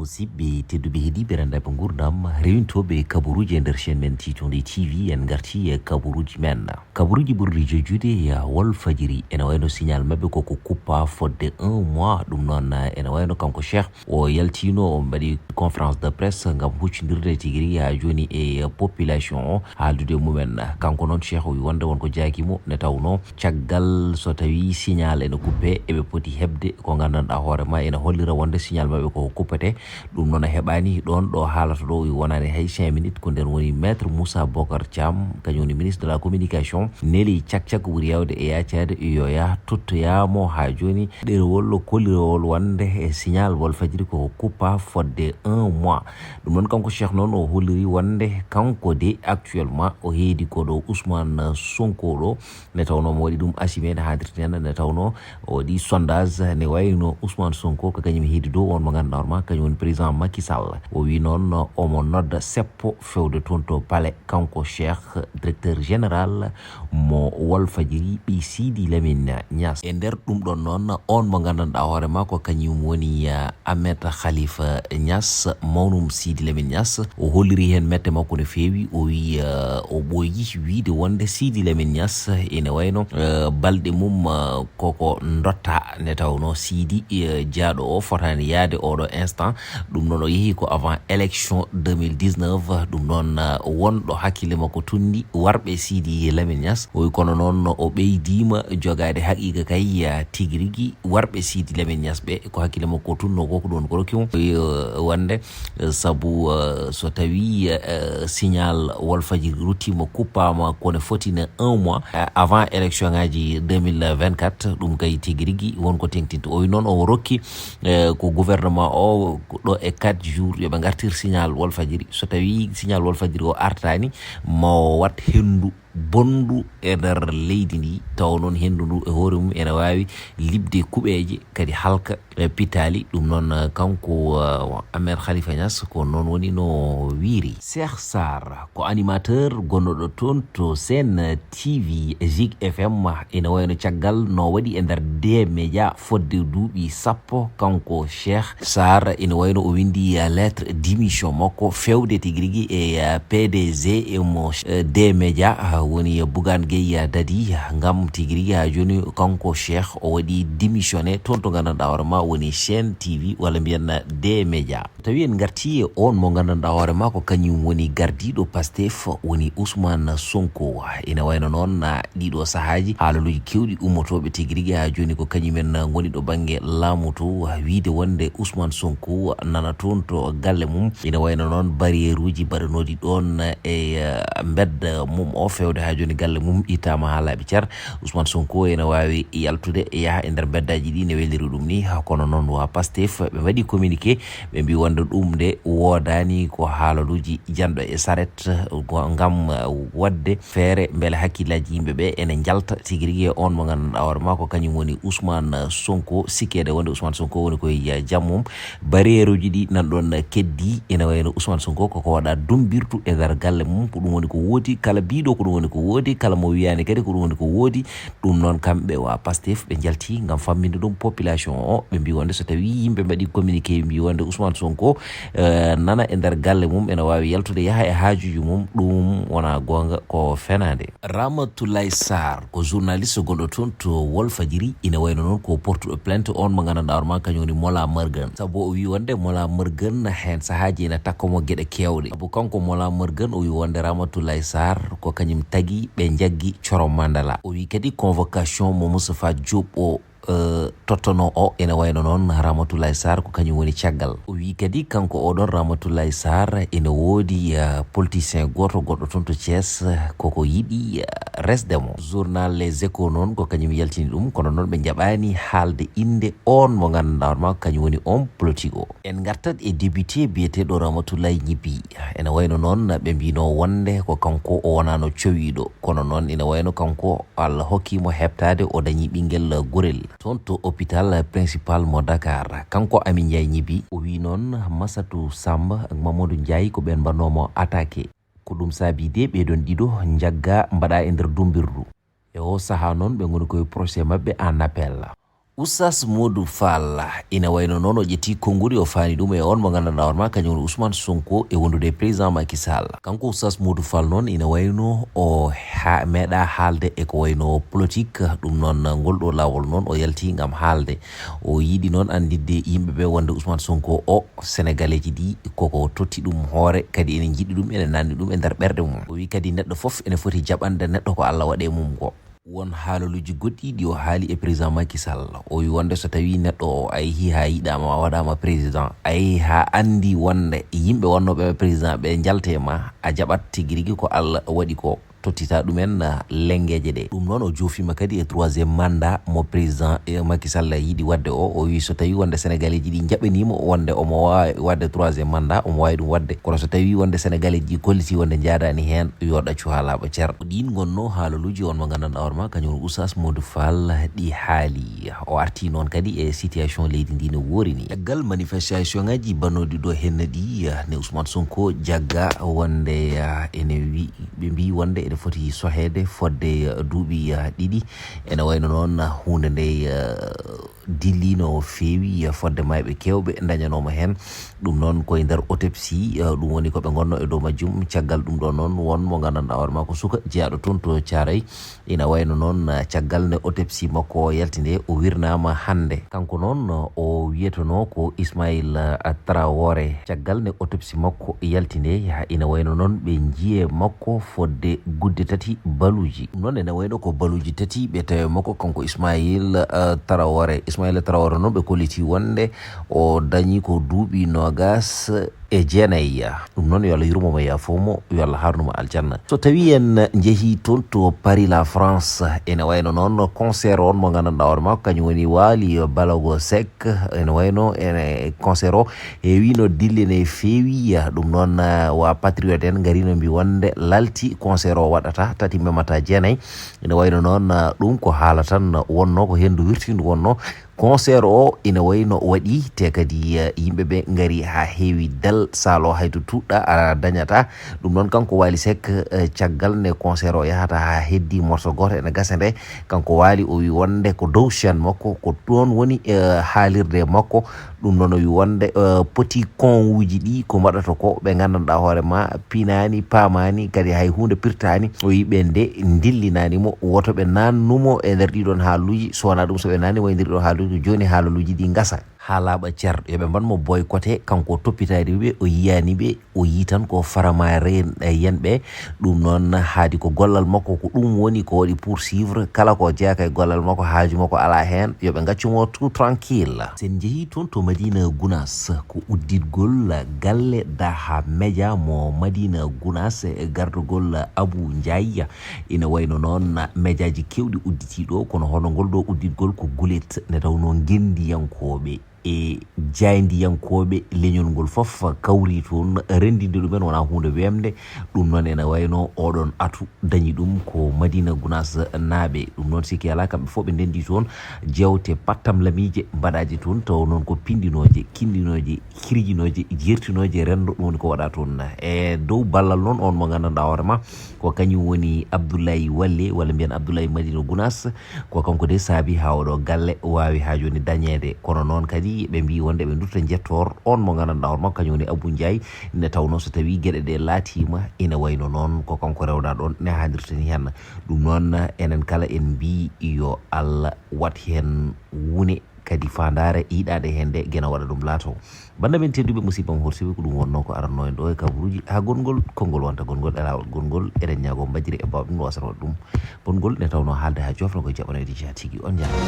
musidɓe tedduɓe heeɗiɓe rendaɓe gurdam rewintoɓe kabaruji e nder chaine men Titonde TV en garti e kabaruji men kabaruji ɓurɗi jejjude Walfadjri ene wayno signal mabɓe koko kuppa fodde 1 mois ɗum noon ene wayno kanko Cheikh o yaltino o mbaɗi conférence de presse gam huccodirde tigui joni e population o haaldude mumen kanko noon Cheikh o wi wonde wonko jaakimo ne tawno caggal so tawi signal ene kuppe eɓe poti hebde ko gandanɗa hoorema ene hollira wonde signal mabɓe ko kuppete ɗum noon a heɓani ɗon ɗo haalata ɗo wonani hay 5 minutes ko nden woni maître Moussa Bocar Thiam kañum woni ministre de la communication neeli cagcag ɓuuri yawde e yaccade yo ya tottoyamo ha joni ɗerewol kollirowol wonde e signal Walfadjri ko kuppa fodde 1 mois ɗum noon kanko Cheikh noon o holliri wonde kanko de actuellement o heedi ko ɗo Ousmane Sonko ɗo ne tawno mo waɗi ɗum assumé ne hadirten ne tawno o waɗi sondage ne wayno Ousmane Sonko ko kañum heedi dow on mo ganduɗa hoorema kañum woni président Macky Sall o wi noon omo nodda seppo fewde toon to palais kanko Cheikh directeur général mo Walfadjri ɓi Sidi Lamine Niass e nder ɗum ɗon noon on mo gandanɗa hoorema ko kañum woni Ahmed Khalifa Niass mawnum Sidi Lamine Niass o holliri hen mette makko no feewi o wi o ɓooyi wiide wonde Sidi Lamine Niass ene wayno balɗe mum koko dotta ne tawno Sidi jaaɗo o fotani yaade oɗo instant ɗum noon o yeehi ko avant élection 2019 ɗum noon wonɗo hakkille makko tundi warɓe Sidi Lamine Niass o wi kono noon o ɓeydima jogade haqiqa kay tigui rigui warɓe Sidi Lamine Niass ɓe ko hakkille makko tunno ko ɗon ko rokkimo wonde saabu so tawi signal Walfadjri ruttima kuppama kone fotine 1 mois avant élection ngaji 2024 ɗum kay tigui rigui wonko tengtinta o wi noon o rokki ko gouvernement o ɗo e 4 jours yoɓe gartir signal Walfadjri so tawi signal Walfadjri o artani mo wat hendu bondu e nder leydi ndi taw noon hendu ndu e hoore mum ene wawi libde kuɓeje kadi halka pitali ɗum noon kanko Ahmed Khalifa Niass ko noon woni no wiiri Cheikh Sarr ko animateur gonnoɗo toon to Sen TV Zik FM ene wayno caggal no waɗi e nder D-Media fodde duuɓi sappo kanko Cheikh Sarr ene wayno o windi lettre démission makko fewde tigui rigui e PDG mo D-Media woni Bougane Gueye Dadi ngam tigui rigui ha joni kanko Cheikh o waɗi démissionné toon to gandanɗa hoorema woni chaine TV walla mbiyen D-Media tawi en garti on mo gandanɗa hoorema ko kañum woni gardiɗo Pastef woni Ousmane Sonko ene wayno noon ɗiɗo sahaji haalaluji kewɗi ummotoɓe tigui rigui ha joni ko kañumen goni ɗo banggue laamu to wiide wonde Ousmane Sonko nana toon to galle mum ene wayno noon barriére uji mbaɗanoɗi ɗon e bedda mum o fewde ha joni galle mum ittama ha laaɓi cer Ousmane Sonko ene wawi yaltude yaaha e nder beddaji ɗi ne weliri ɗum ni kono noon wa Pastef ɓe mbaɗi communiqué ɓe mbi wonde ɗum de wodani ko haalaluji janɗo e saret ngam wadde feere beele hakkillaji yimɓeɓe ene jalta tigui rigui on mo gandanɗa hoorema ko kañum woni Ousmane Sonko sikkede wonde Ousmane Sonko woni koye jammum barriére uji ɗi nanɗon keddi ene wayno Ousmane Sonko koko waɗa dumbirtu e nder galle mum ko ɗum woni ko woodi kala biɗo ko ɗum woni ko woodi kala mo wiyani kadi ko ɗum woni ko woodi ɗum noon kamɓe wa Pastef ɓe jalti ngam famminde ɗum population o ɓe mbi wonde so tawi yimɓe mbaɗi communiqué ɓe mbi wonde Ousmane Sonko nana e nder galle mum ene wawi yaltude yaaha e haajuji mum ɗum wona gonga ko fenade Ramatoulaye Sarr ko journaliste gonɗo toon to Walfadjri ine wayno noon ko portuɗo plainte on mo gandanɗa hoorema kañum woni Mola Morgan saabu o wi wonde Mola Morgan hen sahaji ene takkomo gueɗe kewɗe saabu kanko Mola Morgan o wi wonde Ramatoulaye Sarr ko kañum tagui ɓe jaggi Coro Mandela o wi kadi convocation mo Moustapha Diop o tottono o ene wayno noon Ramatoulaye Sarr ko kañum woni caggal o wi kadi kanko oɗon Ramatoulaye Sarr ene woodi politicien goto goɗɗo toon to Thiès koko yiɗi resdemo journal Les Échos noon ko kañum yaltini ɗum kono noon ɓe jaɓani haalde inde on mo gandanɗa hoorema ko kañum woni on politique o en gartat e député biyeteɗo Ramatoulaye Gniby ene wayno noon ɓe mbino wonde ko kanko o wonano cowiɗo kono noon ene wayno kanko Allah hokkimo heɓtade o dañi ɓinguel gurel toon to hôpital principal mo Dakar kanko Amy Ndiaye Gniby o wi noon Massatou Samba ak Mamadou Ndiaye ko ɓen mbannomo attaqué ko ɗum saabi de ɓeɗon ɗiɗo jagga mbaɗa e nder dumbirdu e o saaha noon ɓe goni koye procès mabɓe en appel Oustaz Modou Fall ina wayno noon o ƴetti konnguri o faani ɗum e on mo gandanɗa on ma kañum woni Ousmane Sonko e wondude président Macky Sall. Kanko Oustaz Modou Fall noon ina wayno o meeɗa haalde eko wayno politique, ɗum noon ngolɗo lawol noon o yalti ngam haalde. O yiɗi noon andidde yimɓeɓe wonde Ousmane Sonko o sénégalais ji ɗi koko totti ɗum hoore, kadi ene jiɗi ɗum ene nanni ɗum e nder ɓerde mum. O wi kadi neɗɗo foof ene foti jaɓande neɗɗo ko Allah waɗe mum ko. Won haalaluji goɗɗi ɗi o haali e président Macky Sall. O wi wonde so tawi neɗɗo o a yeehi ha yiɗama waɗama président, a yeehi ha andi wonde yimɓe wonnoɓe président ɓe jalte ma, a jaɓat tigui rigui ko Allah waɗi ko tottita ɗumen lengueje ɗe. Ɗum noon o joofima kadi e 3e mandat mo président Macky Sall yiɗi wadde o wi so tawi wonde sénégalais ji ɗi jaɓanimo wonde omo wawi wadde 3e mandat omo wawi ɗum wadde, kono so tawi wonde sénégalais ji kolliti wonde jaadani hen yo ɗaccu ha laaɓa ceer. Ɗin gonno haalaluji on mo gandanɗa hoorema kañum Oustaz Modou Fall ɗi haali. O arti noon kadi e situation leydi ndi no woori ni. Caggal manifestation ngaji bannoɗi ɗo henna ɗi ne Ousmane Sonko jagga wonde ene wi ɓe mbi wonde ene foti sohede fodde duuɓi ɗiɗi. Ene wayno noon hunde nde dilli no feewi fodde mayɓe kewɓe dañanoma hen. Ɗum noon koye nder autopsie ɗum woni koɓe gonno e dow majjum. Caggal ɗum ɗo noon won mo gandanɗa hoorema ko suka jeyaɗo toon to Thiaroye. Ina wayno noon caggal nde autopsie makko yalti nde o wirnama hande. Kanko noon o wiyetono ko Ismaïla Traoré. Caggal nde autopsie makko yalti nde ina wayno noon ɓe jiiye makko fodde gudde tati baluji. Ɗum noon ene wayno ko baluji tati ɓe tawe makko kanko Ismaïla Traoré. Ismaïla Traoré noon ɓe kolliti wonde o dañi ko duuɓi nogas e jeenayyi. Ɗum noon yo Allah yurmomo yafomo, yo Allah harnumo aljanna. So tawi en jeehi toon to Paris la France, ene wayno noon concert on mo gandanɗa hoorema kañum woni Wally Ballago Seck. Ene wayno ene concert o heewi no dille ne feewi. Ɗum noon wa patriote en garino mbi wonde lalti concert o waɗata tati memata jeenayyi. Ene wayno noon ɗum ko haala tan wonno ko hendu wirtindu wonno. Concert o ina wayno waɗi te kadi yimɓeɓe ngari ha heewi del salo hayto tuɗɗa a dañata. Ɗum noon kanko Wally Seck caggal nde concert o yahata ha heddi morceau goto ene gasa nde, kanko Wally o wi wonde ko dow chaine makko ko toon woni haalirde makko. Ɗum noon o wi wonde petit con uji ɗi ko mbaɗata ko ɓe gandanɗa hoorema pinani pamani kadi hay hunde pirtani. O wi ɓe nde dillinanimo woto ɓe nannumo e nder ɗiɗon haaluji, so wona ɗum so ɓe nannimo e nder ɗiɗon haaluji joni haalaluji ɗi gasa ha laaɓa ceer. Yoɓe mbanmo boycotté kanko toppitade ɓe, o yiyani ɓe, o yi tan ko faramare yenɓe. Ɗum noon haadi ko gollal makko ko ɗum woni ko waɗi poursuivre kala ko jeeyaka e gollal makko, haaju makko ala hen, yoɓe gaccumo tout tranquille. Sen jeehi toon to Madina Gounass ko udditgol galle Daha Media mo Madina Gounass e gardugol Abou Ndiaye. Ina wayno noon médiaji kewɗi udditiɗo, kono hono ngol ɗo udditgol ko gulet nde tawno gendiyankoɓe e jayndiyankoɓe leñol ngol fof kawri toon rendinde ɗumen wona hunde wemde. Ɗum noon ene wayno oɗon atu dañi ɗum ko Madina Gounass naaɓe. Ɗum noon sikki ala kamɓe fof ɓe ndendi toon jewte pattam lamije mbaɗaji toon, taw noon ko pindinoje, kindinoje, hirjinoje, jertinoje rendo. ɗum woni ko waɗa toon e dow ballal noon on mo gandanɗa hoorema ko kañum woni Abdoulaye Walle walla mbiyan Abdoulaye Madina Gounass. Ko kanko de saabi ha oɗo galle wawi ha joni dañede. Kono noon kadi ɓe mbi wonde ɓe dutta jettor on mo gandanɗa hoorema kañum woni Abou Ndiaye. Ne tawno so tawi gueɗe ɗe laatima ina wayno noon ko kanko rewɗa ɗon ne hadirtani hen. Ɗum noon enen kala en mbi yo Allah wat hen wune kadi fandare yiɗade hen de guena waɗa ɗum laato. Banda men tedduɓe musidɓam horsiɓe ko ɗum wonno ko aranno en ɗo e kabaruji ha gongol konngol wonta gongol e lawol gongol eɗen ñaago mbajiri e bawɗum no wasata waɗa ɗum bongol ne tawno haalde ha jofno koye jaɓanoyde jeeya tigui on jarama.